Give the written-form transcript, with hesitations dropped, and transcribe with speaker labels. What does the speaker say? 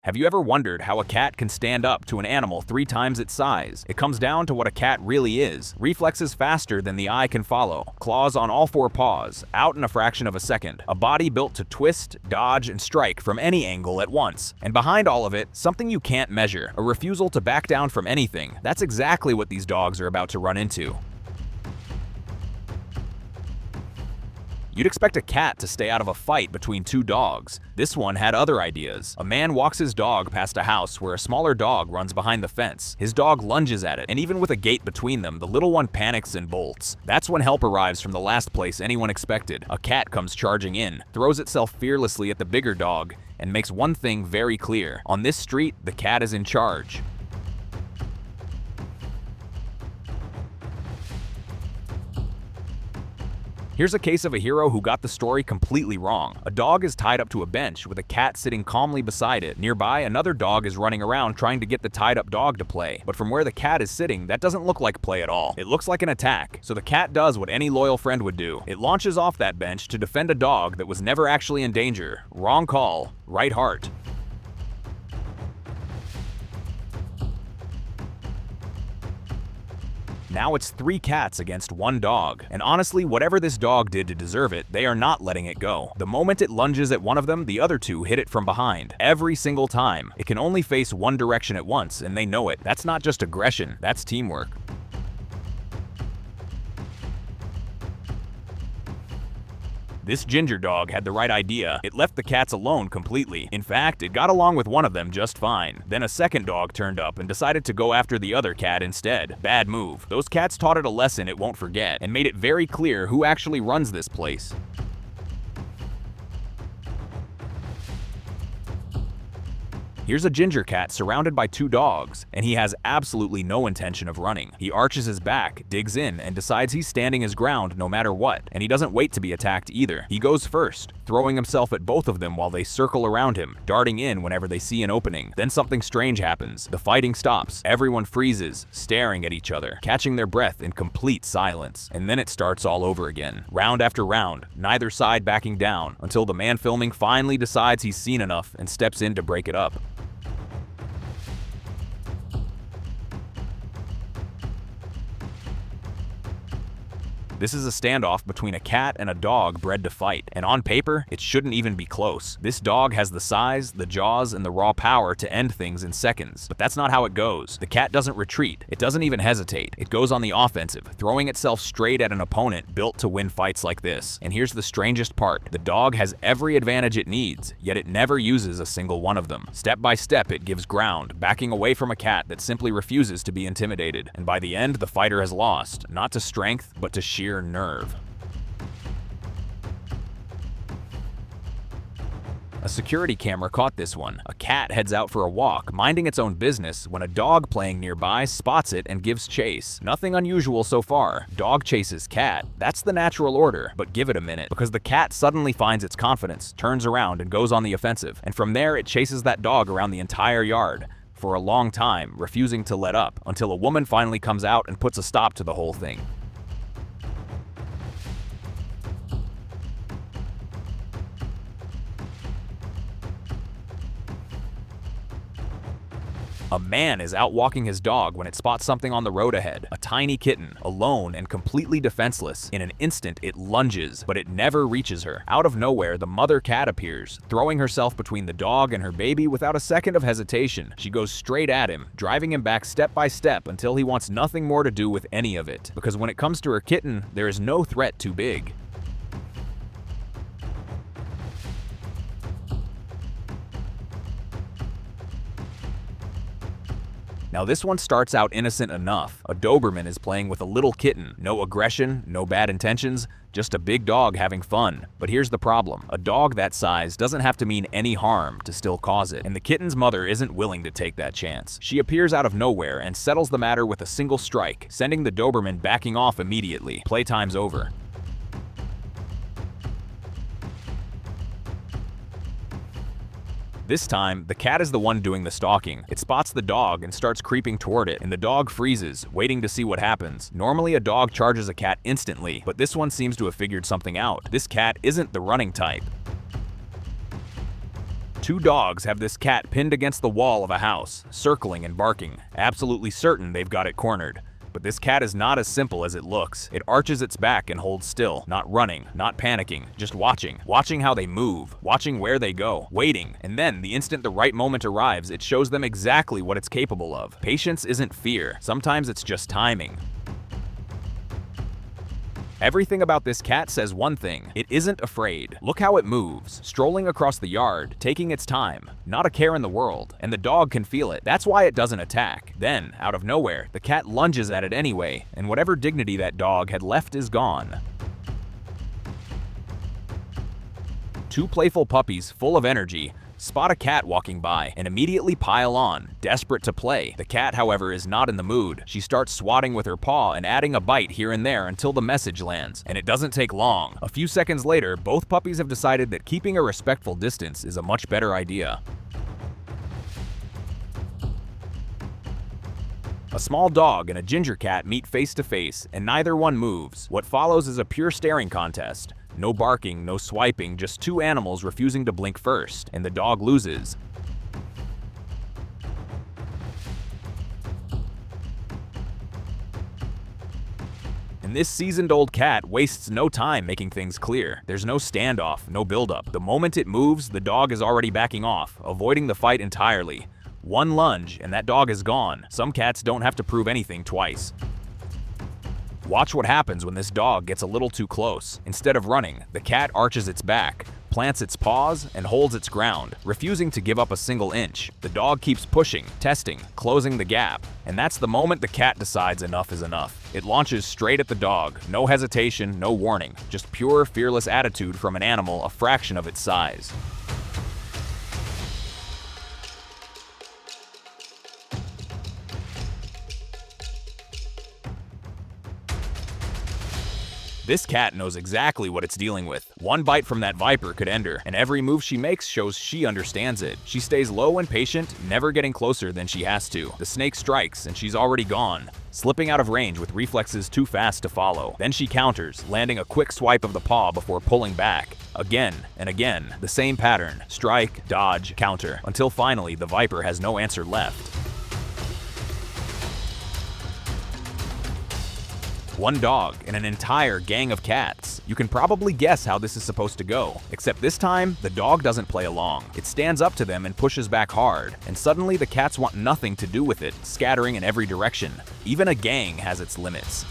Speaker 1: Have you ever wondered how a cat can stand up to an animal 3 times its size? It comes down to what a cat really is. Reflexes faster than the eye can follow. Claws on all 4 paws, out in a fraction of a second. A body built to twist, dodge, and strike from any angle at once. And behind all of it, something you can't measure. A refusal to back down from anything. That's exactly what these dogs are about to run into. You'd expect a cat to stay out of a fight between 2 dogs. This one had other ideas. A man walks his dog past a house where a smaller dog runs behind the fence. His dog lunges at it, and even with a gate between them, the little one panics and bolts. That's when help arrives from the last place anyone expected. A cat comes charging in, throws itself fearlessly at the bigger dog, and makes one thing very clear. On this street, the cat is in charge. Here's a case of a hero who got the story completely wrong. A dog is tied up to a bench with a cat sitting calmly beside it. Nearby, another dog is running around trying to get the tied-up dog to play. But from where the cat is sitting, that doesn't look like play at all. It looks like an attack. So the cat does what any loyal friend would do. It launches off that bench to defend a dog that was never actually in danger. Wrong call, right heart. Now it's 3 cats against 1 dog. And honestly, whatever this dog did to deserve it, they are not letting it go. The moment it lunges at one of them, the other 2 hit it from behind. Every single time. It can only face one direction at once, and they know it. That's not just aggression, that's teamwork. This ginger dog had the right idea. It left the cats alone completely. In fact, it got along with one of them just fine. Then a second dog turned up and decided to go after the other cat instead. Bad move. Those cats taught it a lesson it won't forget, and made it very clear who actually runs this place. Here's a ginger cat surrounded by 2 dogs, and he has absolutely no intention of running. He arches his back, digs in, and decides he's standing his ground no matter what. And he doesn't wait to be attacked either. He goes first, throwing himself at both of them while they circle around him, darting in whenever they see an opening. Then something strange happens. The fighting stops. Everyone freezes, staring at each other, catching their breath in complete silence. And then it starts all over again. Round after round, neither side backing down, until the man filming finally decides he's seen enough and steps in to break it up. This is a standoff between a cat and a dog bred to fight, and on paper, it shouldn't even be close. This dog has the size, the jaws, and the raw power to end things in seconds. But that's not how it goes. The cat doesn't retreat. It doesn't even hesitate. It goes on the offensive, throwing itself straight at an opponent built to win fights like this. And here's the strangest part. The dog has every advantage it needs, yet it never uses a single one of them. Step by step, it gives ground, backing away from a cat that simply refuses to be intimidated. And by the end, the fighter has lost, not to strength, but to sheer nerve. A security camera caught this one. A cat heads out for a walk, minding its own business, when a dog playing nearby spots it and gives chase. Nothing unusual so far. Dog chases cat. That's the natural order, but give it a minute, because the cat suddenly finds its confidence, turns around, and goes on the offensive. And from there, it chases that dog around the entire yard for a long time, refusing to let up, until a woman finally comes out and puts a stop to the whole thing. A man is out walking his dog when it spots something on the road ahead. A tiny kitten, alone and completely defenseless. In an instant, it lunges, but it never reaches her. Out of nowhere, the mother cat appears, throwing herself between the dog and her baby without a second of hesitation. She goes straight at him, driving him back step by step until he wants nothing more to do with any of it. Because when it comes to her kitten, there is no threat too big. Now this one starts out innocent enough. A Doberman is playing with a little kitten. No aggression, no bad intentions, just a big dog having fun. But here's the problem. A dog that size doesn't have to mean any harm to still cause it. And the kitten's mother isn't willing to take that chance. She appears out of nowhere and settles the matter with a single strike, sending the Doberman backing off immediately. Playtime's over. This time, the cat is the one doing the stalking. It spots the dog and starts creeping toward it, and the dog freezes, waiting to see what happens. Normally, a dog charges a cat instantly, but this one seems to have figured something out. This cat isn't the running type. Two dogs have this cat pinned against the wall of a house, circling and barking, absolutely certain they've got it cornered. But this cat is not as simple as it looks. It arches its back and holds still, not running, not panicking, just watching how they move, watching where they go, waiting, and then the instant the right moment arrives, it shows them exactly what it's capable of. Patience isn't fear, sometimes it's just timing. Everything about this cat says one thing: it isn't afraid. Look how it moves, strolling across the yard, taking its time, not a care in the world, and the dog can feel it. That's why it doesn't attack. Then, out of nowhere, the cat lunges at it anyway, and whatever dignity that dog had left is gone. Two playful puppies full of energy spot a cat walking by and immediately pile on, desperate to play. The cat, however, is not in the mood. She starts swatting with her paw and adding a bite here and there until the message lands, and it doesn't take long. A few seconds later, both puppies have decided that keeping a respectful distance is a much better idea. A small dog and a ginger cat meet face to face, and neither one moves. What follows is a pure staring contest. No barking, no swiping, just two animals refusing to blink first, and the dog loses. And this seasoned-old cat wastes no time making things clear. There's no standoff, no buildup. The moment it moves, the dog is already backing off, avoiding the fight entirely. One lunge, and that dog is gone. Some cats don't have to prove anything twice. Watch what happens when this dog gets a little too close. Instead of running, the cat arches its back, plants its paws, and holds its ground, refusing to give up a single inch. The dog keeps pushing, testing, closing the gap, and that's the moment the cat decides enough is enough. It launches straight at the dog, no hesitation, no warning, just pure, fearless attitude from an animal a fraction of its size. This cat knows exactly what it's dealing with. One bite from that viper could end her, and every move she makes shows she understands it. She stays low and patient, never getting closer than she has to. The snake strikes, and she's already gone, slipping out of range with reflexes too fast to follow. Then she counters, landing a quick swipe of the paw before pulling back. Again and again, the same pattern: strike, dodge, counter, until finally the viper has no answer left. One dog and an entire gang of cats. You can probably guess how this is supposed to go, except this time, the dog doesn't play along. It stands up to them and pushes back hard, and suddenly the cats want nothing to do with it, scattering in every direction. Even a gang has its limits.